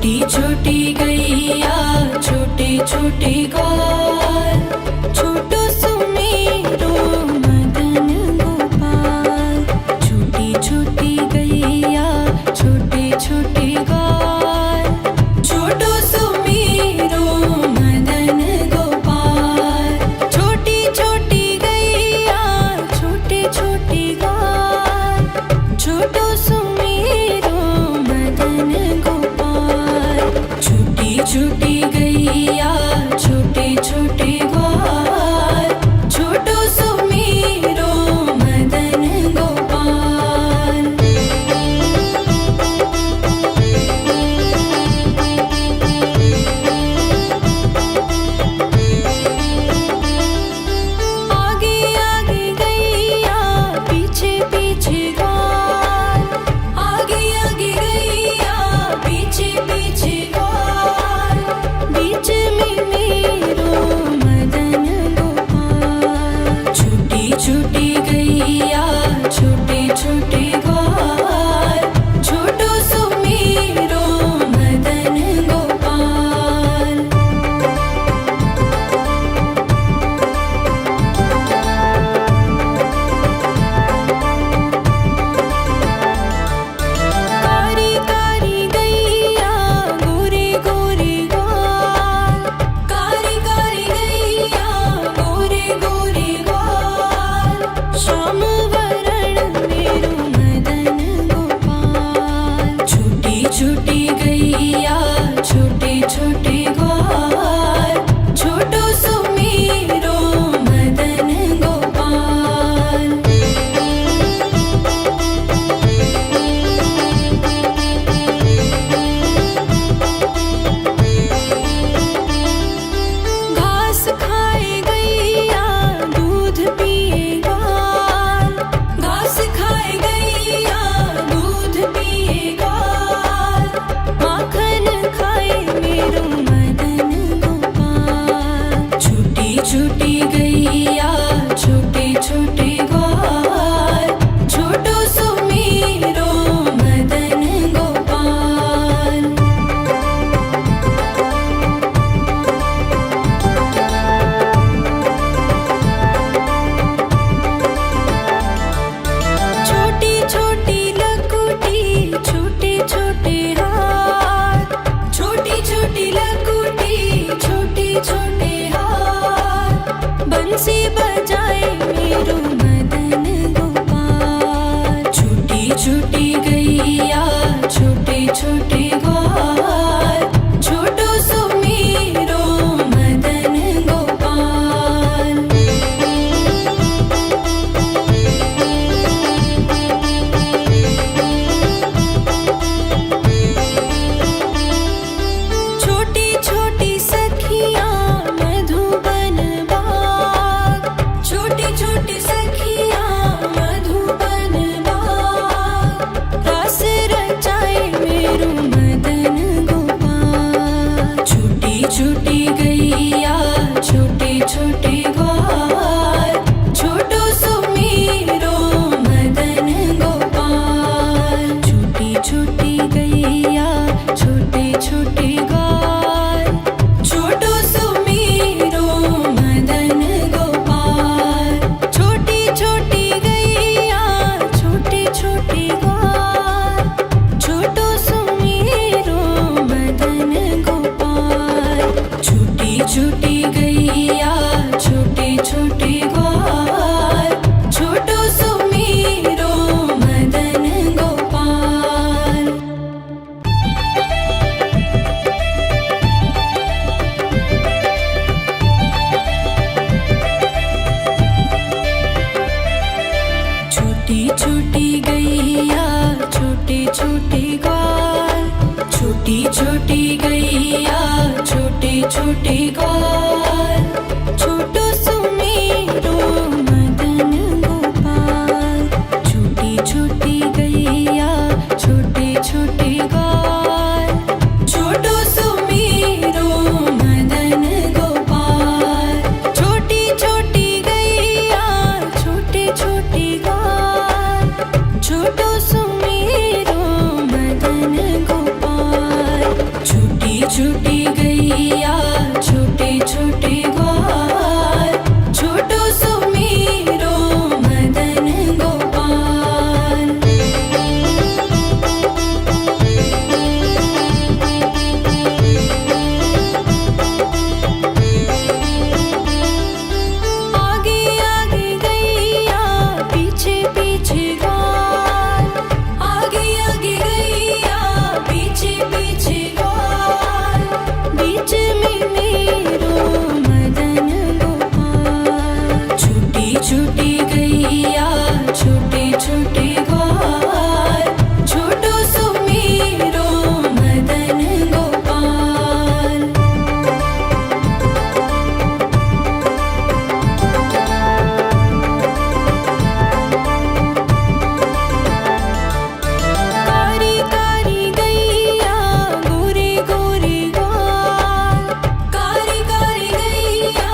छोटी छोटी गैया छोटे छोटे ग्वाल, छोटो सुमेरो मदन गोपाल। छोटी छोटी गैया छोटे छोटे ग्वाल, छोटो सुमेरो मदन गोपाल। छोटी छोटी गैया छोटे छोटे ग्वाल, छोटो सुमेरो मदन गोपाल। छोटी छोटी गैया छोटे छोटे ग्वाल, छोटो सुमेरो मदन गोपाल। आगे आगे गैया पीछे पीछे ग्वाल, आगे आगे गैया पीछे पीछे ग्वाल। बीच में मेरो मदन गोपाल। छोटी छोटी गैया छोटे छोटे ग्वाल, छोटो सुमेरो मदन गोपाल। कारी कारी गैया गोरे गोरे ग्वाल, कारी कारी गैया गोरे गोरे ग्वाल। श्याम वरण मेरो मदन गोपाल। छोटी छोटी गैया छोटे छोटे ग्वाल, छोटो सुमेरो मदन गोपाल। घास खाए गैया दूध पिए ग्वाल, घास खाए गैया दूध पिए ग्वाल। माखन खाए मेरो मदन गोपाल। छोटी छोटी गैया छोटे छोटे ग्वाल, छोटो सुमेरो मदन गोपाल। छोटी छोटी लकुटी छोटे छोटे हाथ, छोटी छोटी लकुटी छोटे छोटे हाथ। बंसी बजाए मेरो मदन गोपाल। छोटी छोटी गैया छोटे छोटे ग्वाल, छोटो सुमेरो मदन गोपाल। छोटी छोटी सखियाँ मधुबन बाग, छोटी छोटी सखियाँ मधुबन बाग। रास रचाए मेरो मदन गोपाल। छोटी छोटी गैया छोटे छोटे ग्वाल, छोटो सुमेरो मदन गोपाल। छोटी छोटी गैया छोटे छोटे ग्वाल, छोटो सुमेरो मदन गोपाल। छोटी छोटी गैया छोटे छोटे ग्वाल, छोटो सुमेरो मदन गोपाल। छोटी छोटी गैया छोटे छोटे ग्वाल, छोटो सुमेरो मदन गोपाल। छोटी छोटी गैया छोटे छोटे ग्वाल, छोटी छोटी गैया छोटे छोटे ग्वाल, छोटो सुमेरो मदन गोपाल। छोटी छोटी गैया छोटे छोटे ग्वाल, छोटो सुमेरो मदन गोपाल। छोटी छोटी गैया छोटे छोटे ग्वाल, छोटो सुमेरो मदन गोपाल। छूटी गैया छोटे छोटे ग्वाल छोटो सुमेरो मदन गोपाल। आगे आगे गैया पीछे पीछे ग्वाल आगे आगे गैया पीछे पीछे ग्वाल बीच में मेरो मदन गोपाल। छूटी छूटी गैया छोटे छोटे ग्वाल छोटो सुमेरो मदन गोपाल। कारी कारी गैया गोरे गोरे ग्वाल कारी कारी गैया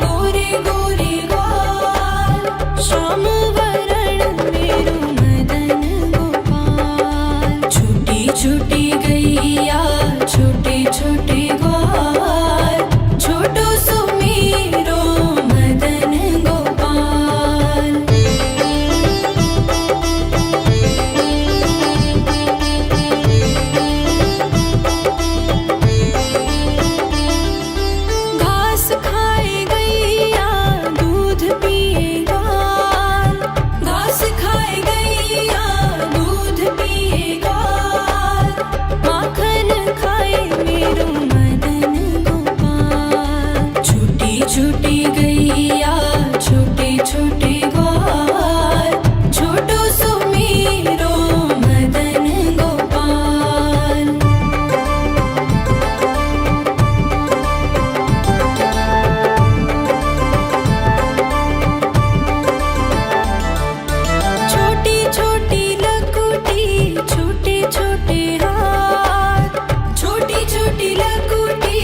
गोरे गोरे ग्वाल श्याम वरण मेरो मदन गोपाल। छूटी छूटी गैया छोटे छोटे ग्वाल छोटो सुमेरो मदन गोपाल। घास खाए गैया दूध पिए ग्वाल घास खाए गैया दूध पिए ग्वाल माखन खाए मेरो मदन गोपाल। छूटी छूटी गैया छोटे छोटे ग्वाल छोटो सुमेरो मदन गोपाल। छोटी छोटी लकुटी छोटे छोटे हाथ छोटी छोटी लकुटी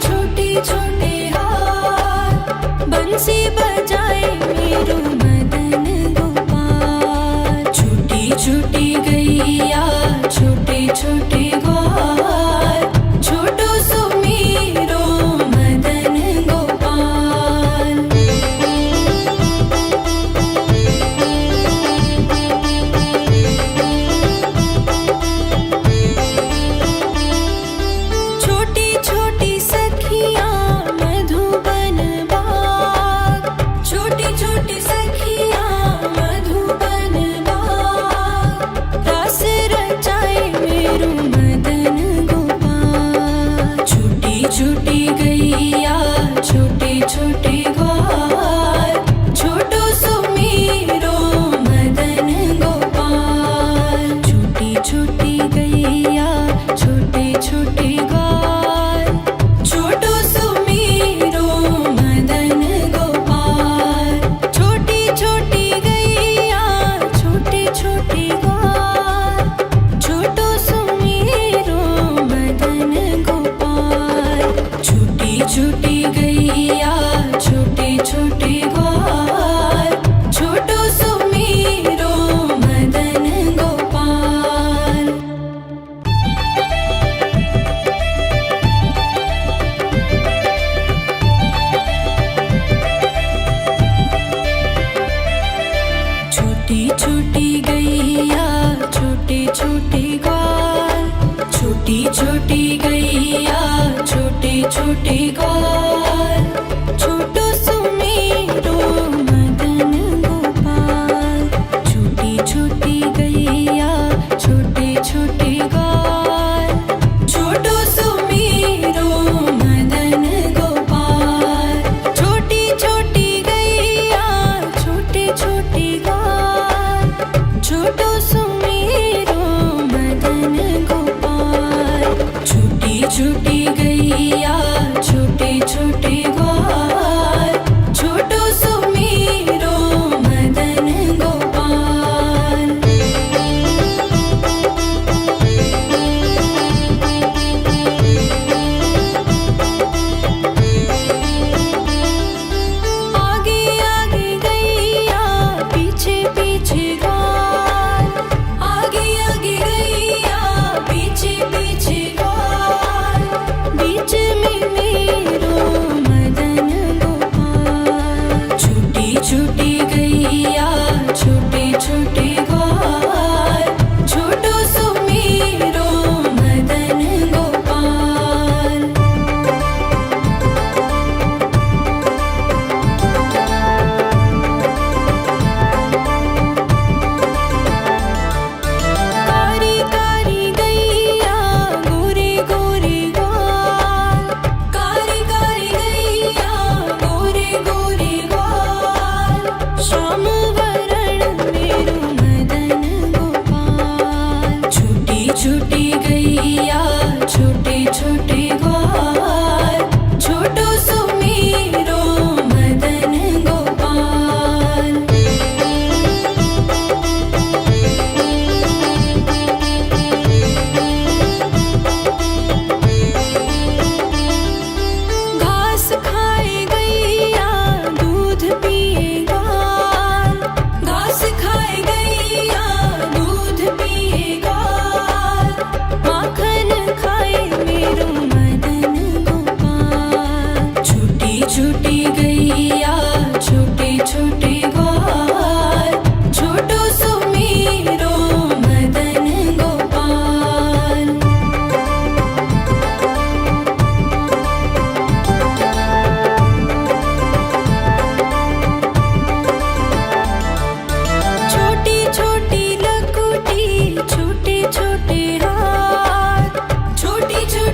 छोटे छोटे हाथ बंसी बजाए मेरो मदन गोपाल। छूटी छूटी गैया छोटे छोटे ग्वाल छोटो सुमेरो मदन गोपाल। छोटी छोटी सखियाँ मधुबन बाग छोटी छोटी सखियाँ मधुबन बाग रस रचाए मेरो मदन गोपाल। छूटी छूटी गैया छोटे छोटे ग्वाल छोटो सुमेरो मदन गोपाल। छूटी छूटी गैया छोटे छोटे ग्वाल छोटो सुमेरो मदन गोपाल। छोटी छोटी गैया छोटे छोटे ग्वाल छोटो सुमेरो मदन गोपाल। छूटी छूटी गैया छोटे छोटे ग्वाल छोटो सुमेरो मदन गोपाल। छोटी छोटी गैया छोटे छोटे ग्वाल छोटी छोटी गैया छोटे छोटे ग्वाल छोटो सुमेरो मदन गोपाल। छोटी छोटी गैया छोटे छोटे ग्वाल छोटो सुमेरो मदन गोपाल। छोटी छोटी गैया छोटे छोटे ग्वाल छोटो सुमेरो मदन गोपाल। छूटी छूटी गैया छोटे छोटे ग्वाल छोटो सुमेरो मदन गोपाल। आगे आगे गैया पीछे पीछे ग्वाल आगे आगे गैया पीछे पीछे ग्वाल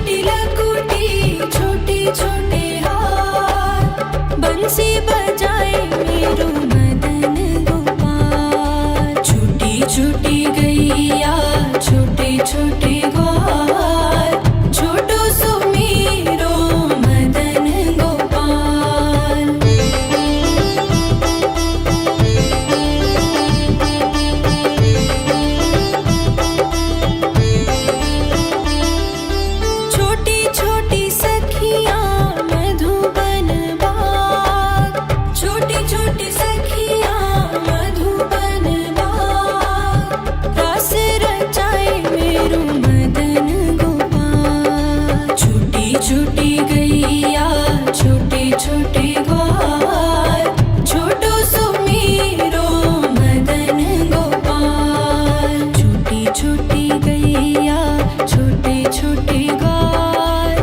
छोटी लकुटी छोटे छोटे हाथ बंसी बजाए मेरो मदन गोपाल। छोटी छोटी गैया छोटे छोटे ग्वाल छोटो सो मेरो मदन गोपाल। छोटी छोटी सखियाँ मधुबन बाग छोटी छोटी सखियाँ मधुबन बाग रास रचाए मेरो मदन गोपाल। छोटी छोटी गैया छोटे छोटे ग्वाल छोटो सो मेरो मदन गोपाल। छोटी छोटी गैया छोटे छोटे ग्वाल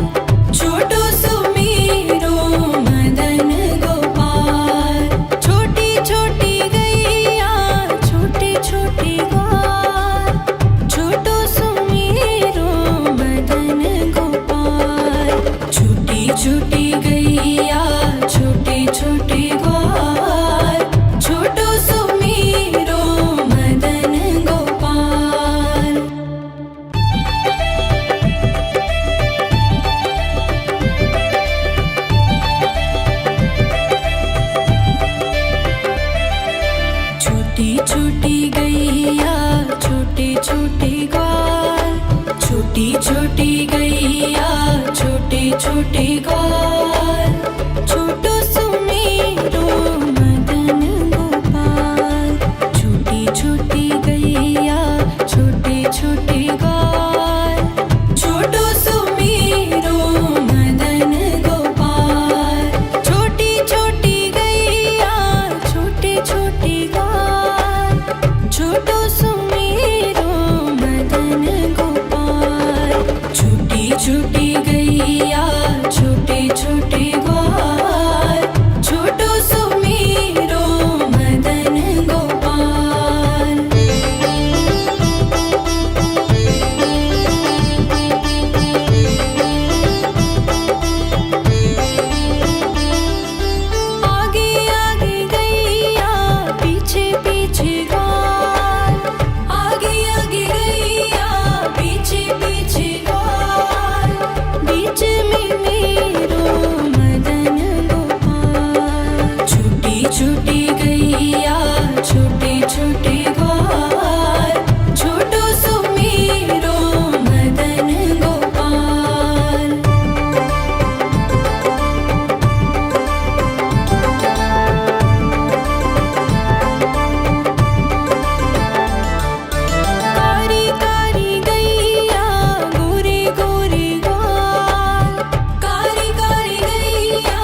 छोटो सो मेरो मदन गोपाल। छोटी छोटी गैया छोटे छोटे ग्वाल छोटो सो मेरो मदन गोपाल। छोटी छोटी गैया छोटे छोटे ग्वाल छोटो सो मेरो मदन गोपाल। छोटी छोटी गैया छोटे छोटे ग्वाल छोटी छोटी गैया छोटे छोटे ग्वाल छोटो सो मेरो मदन गोपाल। छोटी छोटी गैया छोटे छोटे ग्वाल छोटो सो मेरो मदन गोपाल। छोटी छोटी गैया छोटे छोटे ग्वाल छोटो सो मेरो मदन गोपाल। छोटी छोटी गैया छोटे छोटे ग्वाल छोटो सो मेरो मदन गोपाल। आगे आगे गैया पीछे पीछे ग्वाल आगे आगे गैया पीछे पीछे ग्वाल बीच में मेरो मदन गोपाल। छोटी छोटी गैया छोटे छोटे ग्वाल छोटो सो मेरो मदन गोपाल। कारी कारी गैया गोरे गोरे ग्वाल कारी कारी गैया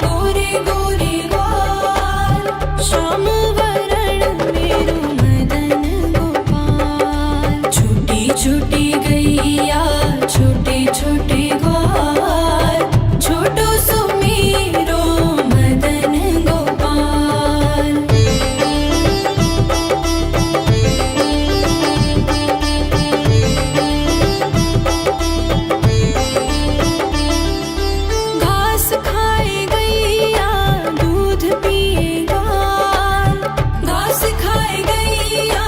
गोरे गोरे ग्वाल श्याम वरण मेरो मदन गोपाल। छोटी छोटी गैया छोटे छोटे ग्वाल छोटो सो मेरो मदन गोपाल। घास खाए गैया दूध पिए ग्वाल घास खाए गैया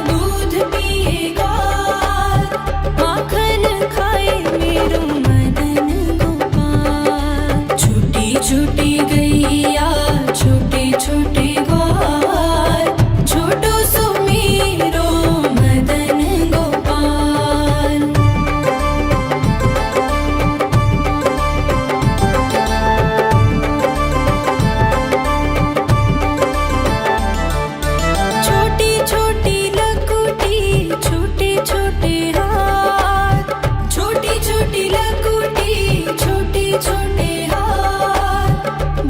दूध पिए ग्वाल माखन खाए मेरो मदन गोपाल। छोटी छोटी गैया छोटे छोटे ग्वाल छोटो सो मेरो मदन गोपाल। छोटी छोटी लकुटी छोटे छोटे हाथ छोटी छोटी लकुटी छोटे छोटे हाथ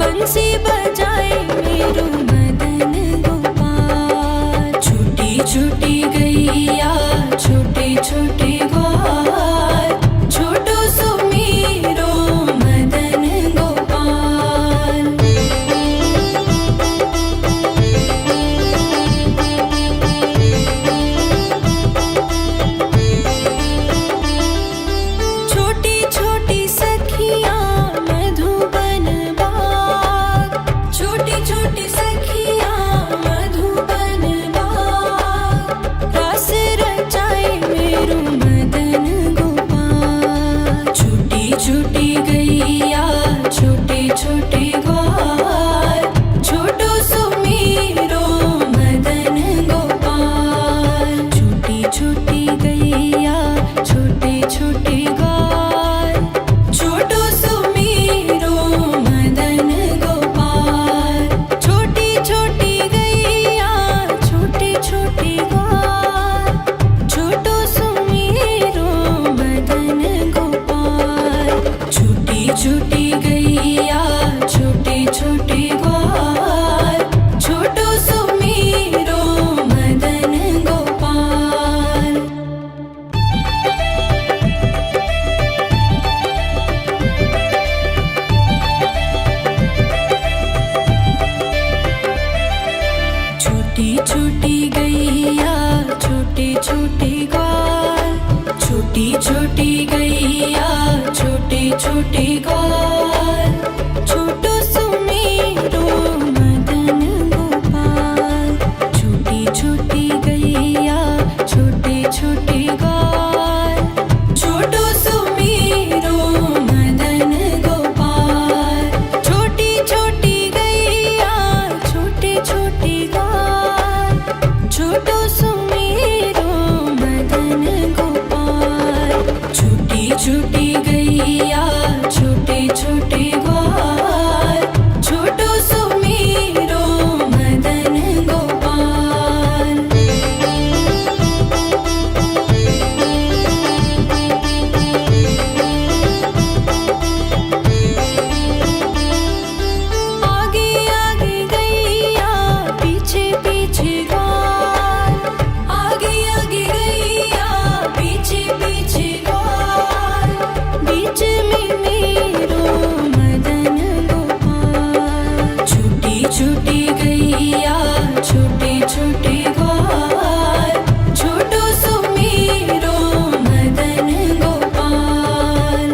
बंसी बजाए मेरो मदन गोपाल। छोटी छोटी गैया छोटे छोटे ग्वाल छोटो सो मेरो मदन गोपाल। छोटी छोटी छोटे ग्वाल, छोटो सुमेरो मदन गोपाल। छोटी छोटी गैया छोटे छोटे ग्वाल, छोटो सुमेरो मदन गोपाल। छोटी छोटी गैया छोटे छोटे ग्वाल, छोटो सुमेरो मदन गोपाल। छोटी छोटी गैया छोटे छोटे ग्वाल, छोटो सुमेरो मदन गोपाल। आगे आगे गैया पीछे पीछे ग्वाल, आगे आगे गैया पीछे पीछे ग्वाल। बीच में मेरो मदन गोपाल। छोटी छोटी गैया छोटे छोटे ग्वाल, छोटो सुमेरो मदन गोपाल।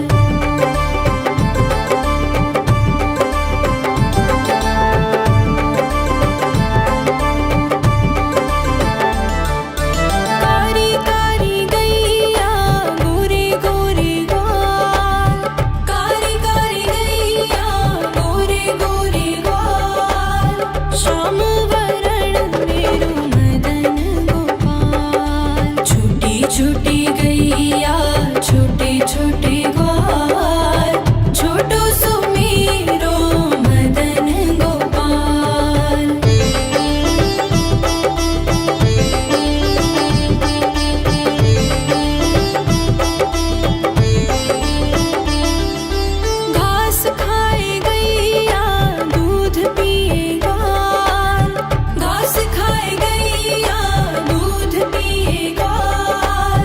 कारी कारी गैया गोरे गोरे ग्वाल, कारी कारी गैया गोरे गोरे ग्वाल। श्याम वरण मेरो मदन गोपाल। छोटी छोटी गैया छोटे छोटे ग्वाल, छोटो सुमेरो मदन गोपाल। घास खाए गैया दूध पिए ग्वाल, घास खाए गैया दूध पिए ग्वाल।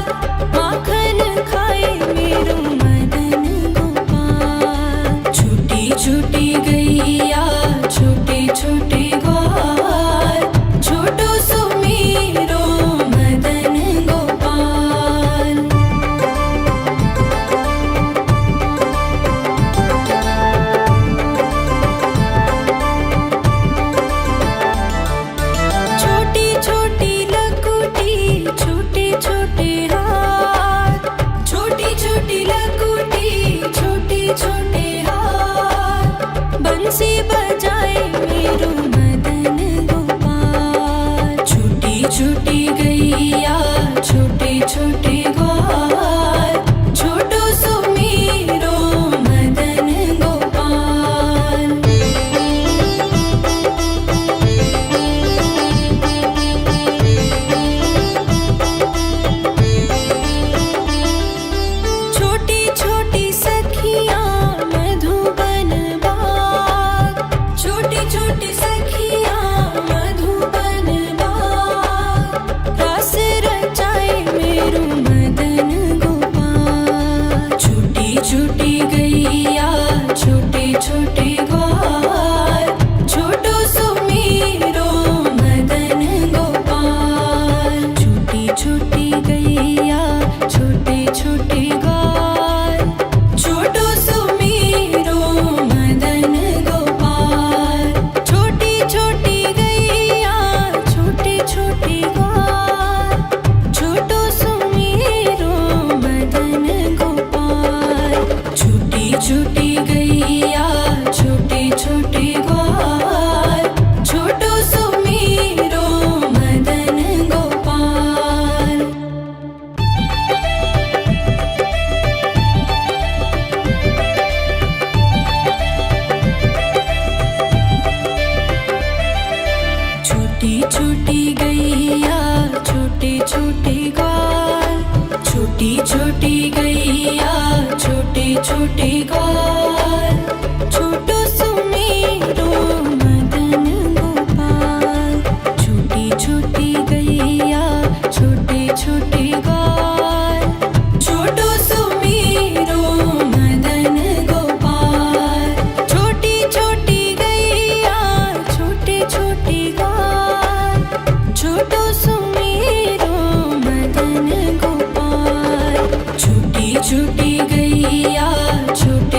माखन खाए मेरो मदन गोपाल। छोटी छोटी गैया छोटे छोटे ग्वाल, छोटो सुमेरो मदन गोपाल। छोटी छोटी लकुटी छोटे छोटे हाथ, छोटी छोटी लकुटी छोटे छोटे हाथ। बंसी बजाए मेरो मदन गोपाल। छोटी छोटी गैया छोटे छोटे ग्वाल, छोटो सुमेरो मदन गोपाल। छोटी छोटी सखियाँ मधुबन बाग, छोटी छोटी सखियाँ मधुबन बाग। रस रचाए मेरो मदन गोपाल। छोटी छोटी गैया छोटे छोटे ग्वाल, छोटो सुमेरो मदन गोपाल। छोटी छोटी गैया छोटे छोटे ग्वाल, छोटो सुमेरो मदन गोपाल। छोटी छोटी गैया छोटे छोटे ग्वाल, छोटो सुमेरो मदन गोपाल। छोटी छोटी गैया छोटे छोटे ग्वाल, छोटो सुमेरो मदन गोपाल। छोटी छोटी गैया छोटे छोटे ग्वाल, छोटी छोटी गैया छोटे छोटे ग्वाल, छोटो सुमेरो मदन गोपाल। छोटी छोटी गैया छोटे छोटे ग्वाल, छोटो सुमेरो मदन गोपाल। छोटी छोटी गैया छोटे छोटे ग्वाल, छोटो सुमेरो मदन गोपाल। छोटी छोटी गैया छोटे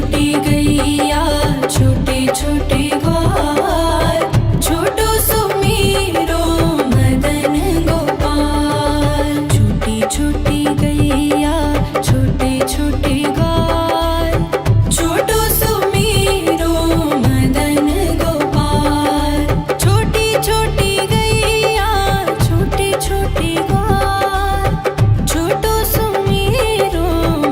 छोटी गैया छोटे छोटे ग्वाल, छोटो सुमीरो मदन गोपाल। छोटी छोटी गैया छोटे छोटे ग्वाल, छोटो सुमीरो मदन गोपाल। छोटी छोटी गैया छोटे छोटे ग्वाल, छोटो सुमीरो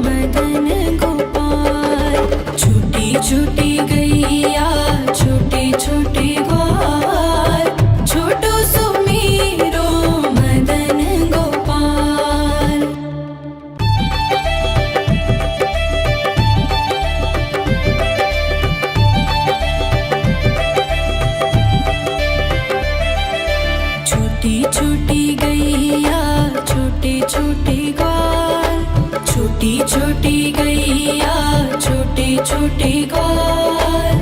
मदन गोपाल। छोटी छोटी गैया छोटे छोटे ग्वाल, छोटो सुमीरो मदन गोपाल। छोटी छोटी गैया छोटे छोटे ग्वाल, छोटी छोटी गैया छोटे छोटे ग्वाल,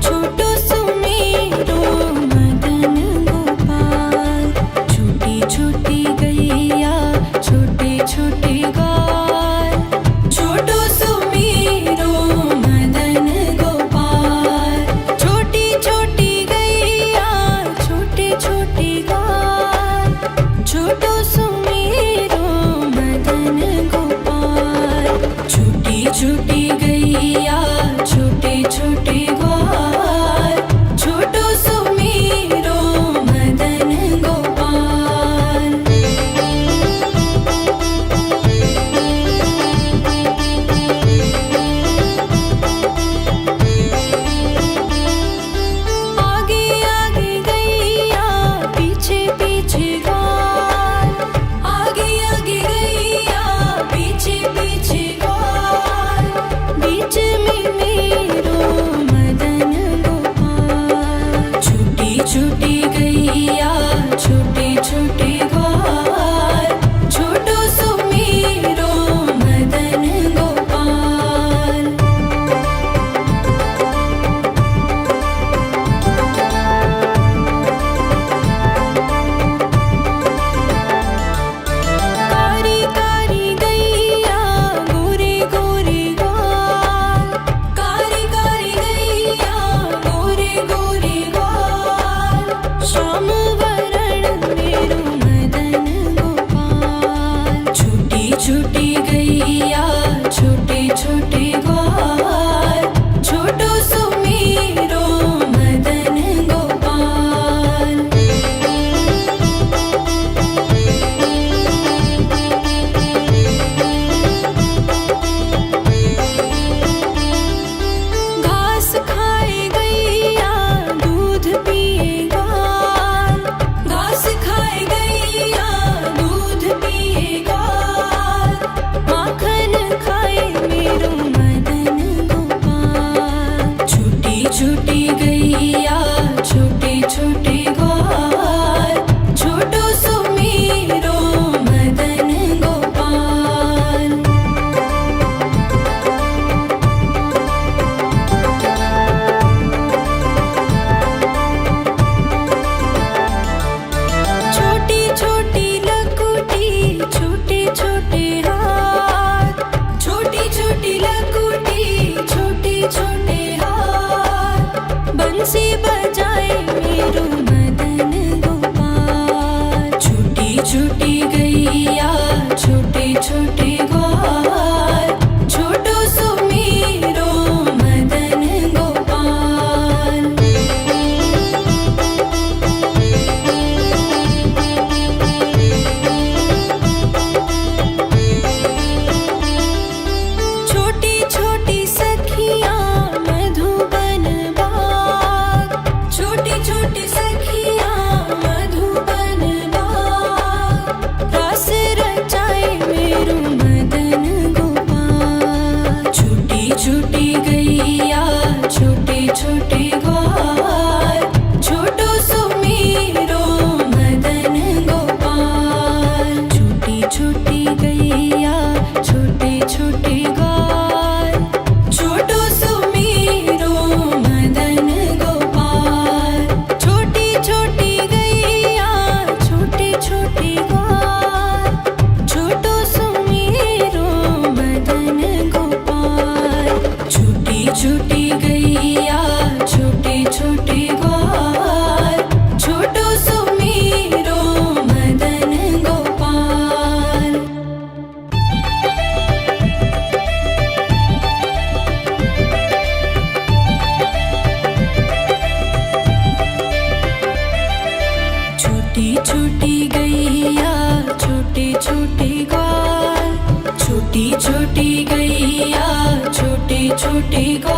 छोटो सुमीरो मदन गोपाल। छोटी छोटी गैया छोटे छोटे ग्वाल, छोटो सुमीरो मदन गोपाल। छोटी छोटी गैया छोटे छोटे ग्वाल, छोटो सुमीरो मदन गोपाल। छोटी छोटी गैया छोटे छोटे ग्वाल, छोटो सुमीरो मदन गोपाल। आगे आगे गैया पीछे पीछे ग्वाल, आगे आगे गैया पीछे पीछे ग्वाल। बीच में मेरो मदन गोपाल। छोटी छोटी गैया छोटे छोटे ग्वाल, छोटो सुमीरो मदन गोपाल। कारी कारी गैया गोरे गोरे ग्वाल, कारी कारी गैया गोरे गोरे ग्वाल। श्याम वरण मेरो मदन गोपाल। छोटी छोटी गैया छोटे छोटे ग्वाल, छोटो सुमीरो मदन गोपाल। घास खाए गैया दूध पिए ग्वाल, घास खाए गैया दूध पिए ग्वाल। माखन खाए मेरो मदन गोपाल। छोटी छोटी गैया छोटे छोटे ग्वाल, छोटो सुमीरो मदन गोपाल। छोटी छोटी लकुटी छोटे छोटे हाथ, छोटी छोटी लकुटी छोटे छोटे हाथ। बंसी बजाए मेरो मदन गोपाल। छोटी छोटी गैया छोटे छोटे ग्वाल, छोटो सुमीरो मदन गोपाल। छोटी छोटी सखियाँ मधुबन बाग, छोटी गैया छोटे छोटे ग्वाल, छोटो सुमेरो मदन गोपाल। छोटी छोटी गैया छोटे छोटे ग्वाल, छोटी छोटी गैया छोटे छोटे ग्वाल।